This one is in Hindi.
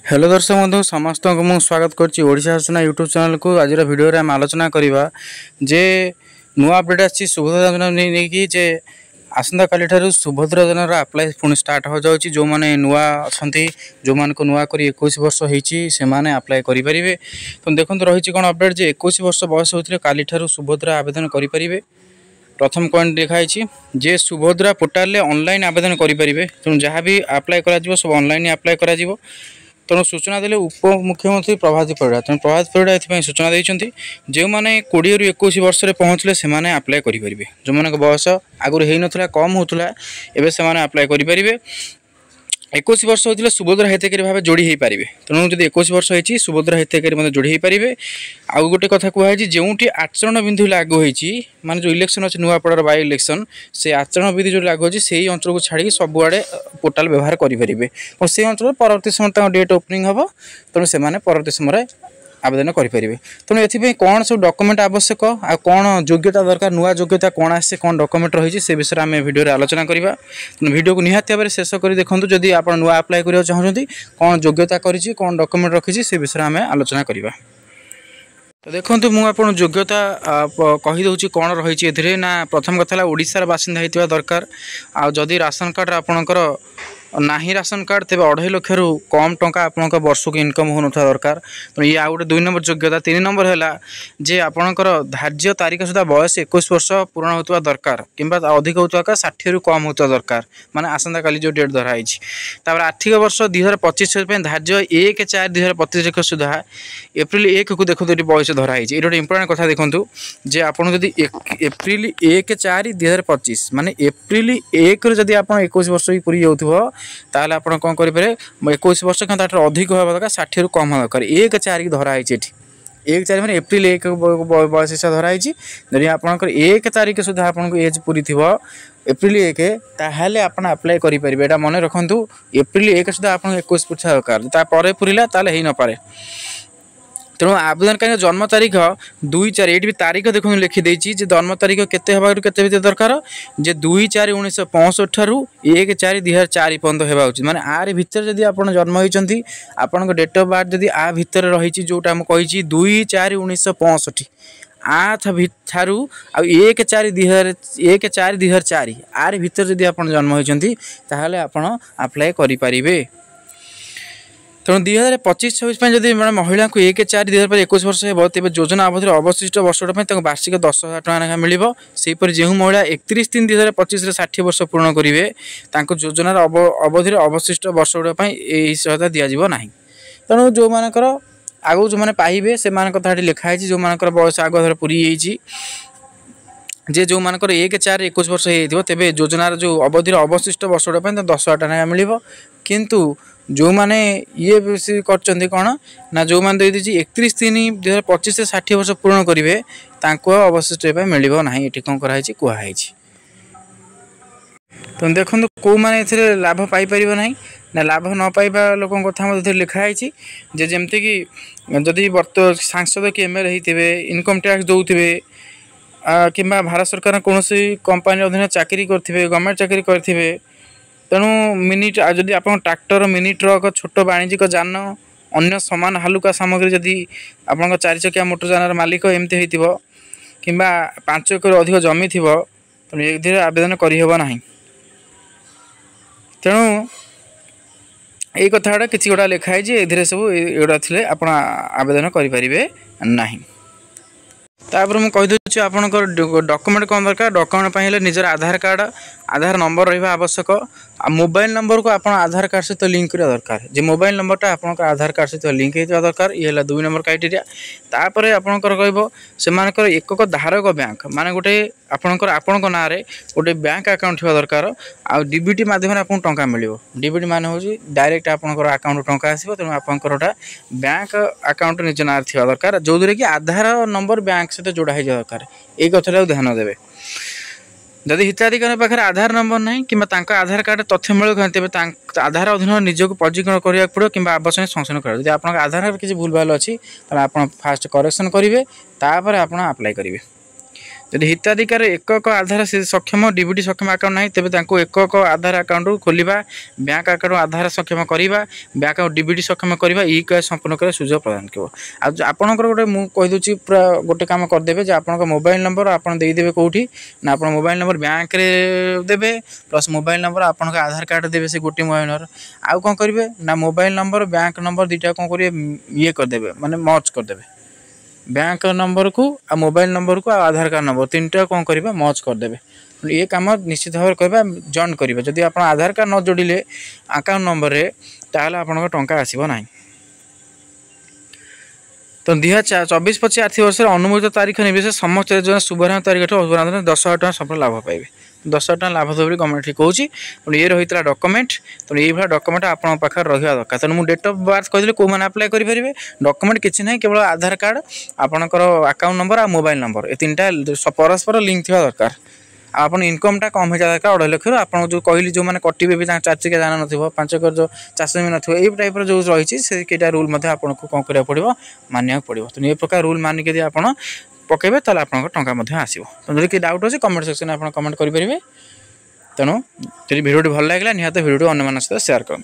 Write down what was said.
हेलो दर्शक बंधु समस्त को मुझे स्वागत करछि ओडिशा सूचना यूट्यूब चैनल को। आज वीडियो रे हम आलोचना करवा जे नुआ अपडेट आछि सुभद्रा योजना नहीं कि जे आसंता काली ठारू सुभद्रा योजनार अप्लाई पुणी स्टार्ट हो जाउछि। जो माने नुआ अछंती जो मान को नुआ करी 21 वर्ष होईछि से माने अप्लाई करि परिबे। तो देखंत रहिछि कोन अपडेट जे 21 वर्ष बयस होथिले काली ठारू सुभद्रा आवेदन करि परिबे। प्रथम पॉइंट देखाई जे सुभद्रा पोर्टाल ले ऑनलाइन आवेदन करि परिबे। तेणु जहाँ भी अप्लाई करा जिवो सब ऑनलाइन अप्लाई करा जिवो। तेणु सूचना देले उप मुख्यमंत्री प्रभात परिड़ा। तेणु प्रभात परिड़ा एथि सूचना देइछन्ति जो माने 20 रु 21 वर्ष रे पहुँचले से माने अप्लाई करि परिबे। जो माने बयस आगुर हेइ नथला कम होतला एबे से माने अप्लाई करि परिबे। 21 वर्ष होइतिले सुभद्रा हितकारी भाव जोड़ी हो पारे। तेणु जब 21 वर्ष होती सुभद्रा हितकारी जोड़ी हो पारे। आउ गोटे कथा कहु जो आचरण विधि लागू होती माने जो इलेक्शन अच्छे नुआपड़ार बाय इलेक्शन से आचरण विधि जो लागू होती से अंचल को छाड़ी सबुआड़े पोर्टाल व्यवहार करेंगे और से अंचल परवर्ती समय डेट ओपनिंग हम। तेणु से परवर्ती समय आवेदन करेंगे। तेणु ये कौन सब डॉक्यूमेंट आवश्यक आ कौन योग्यता दरकार नुआ योग्यता कौन आसे कौन डॉक्यूमेंट रही से विषय में वीडियो आलोचना करवा। वीडियो को निहाती भाव शेष कर देखूँ जदि आप नुआ अप्लाई करने चाहते कौन योग्यता करी कौन डॉक्यूमेंट रखी से विषय में आलोचना करवा। तो देखो मुझे योग्यता कहीदे कौन रही ना प्रथम कथा ओडिशार बासिंदा होता दरकार। आदि राशन कार्ड आपणकर नाही राशन कार्ड तेज 2.5 लाख रु कम टंका आपंक वर्ष को इनकम हो दरकार। तो ये आउ गोटे 2 नंबर योग्यता। 3 नंबर है जे आपणकर धार्य तारीख सुधा बयस 21 वर्ष पूर्ण होता दरकार किंबा अधिक होता 60 रु कम होता दरकार माने आसंता काली जो डेट धराई। आर्थिक वर्ष 2025 धार्य 1/4/2025 सुधा एप्रिल 1 को देखो ये बयस धराई। ये गोटे इंपोर्टेंट कथा देखूँ जे आपड़ जदि एप्रिल 1/4/2025 माने एप्रिल 1 जदि आप 21 वर्ष ही पूरी जाऊँ ताले आपण कौन करेंगे 21 वर्ष क्या अधिक हवा दरकार 60 रु कम दरकार 1/4 धराई। 1/4 मैंने एप्रिल 1 बयस धराई। जदि आपंकर 1 तारीख सुधा आपको एज पूरी थी एप्रिल 1 ताहले आपन अप्लाई करेंगे। यहाँ मन रखु एप्रिल 1 सुधा आप 21 पूछा दरकार पूरीला ताले न पारे। तेणु आवेदनकारी जन्म तारीख 2/4 ये भी तारीख देखो लिखिदे जन्म तारीख केते केते दरकार जे 2/4/1965 रु 1/4/2004 पर्यंत होगा उचित। माने आर भितर जदि आप जन्म होती आपन डेट ऑफ बर्थ जदि आ भितर रही जोटा मुझे 2/4/1965 ठारू 1/4/2004 आर भितर जदि आप जन्म होती ताहले आपन अप्लाई करें। तेणु 2025-26 जदि महिला को 1/4/2021 वर्ष हो तेज योजना अवधि अवशिष्ट वर्ष वार्षिक 10,000 टका मिल। सेहीपरि जो महिला 31/3/2025 60 वर्ष पूर्ण करेंगे योजनार अवधि अवशिष्ट वर्ष गुड़ाई यही सहायता दिज्व ना। तेणु जो मानकर आगु जो मैंने पाइबे से लिखाई जो मानकर बयस आग पूरी जे जो मानकर 1/4/21 वर्ष हो तेबे योजनार जो अवधि अवशिष्ट वर्ष गुड़ाई 10,000 टका मिल। किंतु जो माने ये कर कौन ना जो मैंने दे 31/3/2025 60 वर्ष पूर्ण करेंगे अवशिष्ट मिल ना। ये कौन कराई कहुई। तो देखो कौ मैंने लाभ पाइपर ना ना लाभ न पाइबा लोक कथा लिखाई जे जमती कि जदि सांसद कि एमएलए होते इनकम टैक्स दौथे कि भारत सरकार कौन कंपानी अधीन चाकरी करेंगे गवर्नमेंट चाकरी करेंगे। तेणु मिनी जदि आप ट्रैक्टर मिनी ट्रक छोट वाणिज्यिक जान अन्य सामान हालुका सामग्री जदि आप 4 चकिया मोटर जान मालिक एमती हो कि 5 एकर अधिक जमी थी तेणु ये आवेदन करहब ना। तेणु यही कथा कि गोटा लिखाई ए सब एगुड़ा थे आप आवेदन करेंगे ना। तापर मुझे कहीदे आपंकर डॉक्यूमेंट कौन दरकार डॉक्यूमेंट हेल्ले निजर आधार कार्ड आधार नंबर रहा आवश्यक। मोबाइल नंबर को आप आधार कार्ड सहित लिंक करा दरकार जे मोबाइल नंबरटा आप आधार कार्ड सहित लिंक होता दरकार। ये 2 नंबर क्राइटेरिया। तापर आपंकर कहकर एकक धारक बैंक माने गोटे आपंकर आपण ना गोटे बैंक अकाउंट थी दरकार। आ डीबीटी माध्यम आपको टंका मिल डीबीटी मान हूँ डायरेक्ट आपंकर अकाउंट टंका आसो। तेणु आपंकर बैंक अकाउंट निज ना थी दरकार जो कि आधार नंबर बैंक सहित जोड़ा हो दरकार। ये कथा ध्यान देवे। जदि हिताधिकारी पाखे आधार नंबर ना कि आधार कार्ड तथ्य मिलू तेज आधार अधीन निजक पंजीकरण कराया पड़ो कि आवश्यक संशोधन कर। जब आप आधार कार्ड किसी भूल भाल अच्छी आप फास्ट करेक्शन करेंगे तापर आप अप्लाई करेंगे। यदि हिताधिकार एकक आधार सक्षम डीबीटी सक्षम अकाउंट ना तेज एकक आधार अकाउंट खोलवा बैंक अकाउंट आधार सक्षम करवा बैंक अकाउंट डीबीटी सक्षम करवा ई संपूर्ण कर सुझाव प्रदान कर आपंकर गोटे मुझे पूरा गोटे कम करदे जो आप मोबाइल नंबर आपदेवे कौटी ना आप मोबाइल नंबर बैंक देवे प्लस मोबाइल नंबर आप आधार कार्ड देवे से गोटे मोबाइल नंबर आउ कौन करेंगे ना मोबाइल नंबर बैंक नंबर दुईटा कौन करेंगे ये करदे माने मर्ज करदे बैंक नंबर को आ मोबाइल नंबर को आधार कार्ड नंबर तीनटा कौन करेंगे मर्ज करदे ये कम निश्चित भाव करवा जॉइन करेंगे जदि आप आधार कार्ड न जोड़े अकाउंट नंबर रे ताहले आपन टंका आसीबो नाही। तो 2024-25 आर्थिक वर्ष अनुमोदित तारीख निर्देश समस्त योजना शुभारंभ तारीख 10,000 टଙ୍କା सफल लाभ पाइबे 10,000 टଙ୍କା लाभ देव गवर्नमेंट कहूँ तेणु ये रही डॉक्यूमेंट तेणु ये डॉक्यूमेंट आपन पाखे रहा दरकार तेणु मुझे डेट ऑफ बर्थ कहते कौ मैंने अप्लाई करेंगे डॉक्यूमेंट किसी ना केवल आधार कार्ड आपंकर अकाउंट नंबर आ मोबाइल नंबर ये तीनटा परस्पर लिंक थी दरकार आप इनकम टा कम होगा दरकार 2.5 लक्ष आप जो कहली जो मैंने कटे भी 4 चकिया जाना ना 5 एकर जो चाष भी ना ये टाइप जो रही है रूल आपको कौन करा पड़ो मानिया पड़ो तेणु ये प्रकार रूल मानिक यदि आप पकेबे ताले आपन टंका आसो तो कि डाउट अच्छे कमेंट सेक्शन में आप कमेंट करेंगे तेणु जब भिडियो भल लगे निहत भिडियो अन्य सहित शेयर करूँ।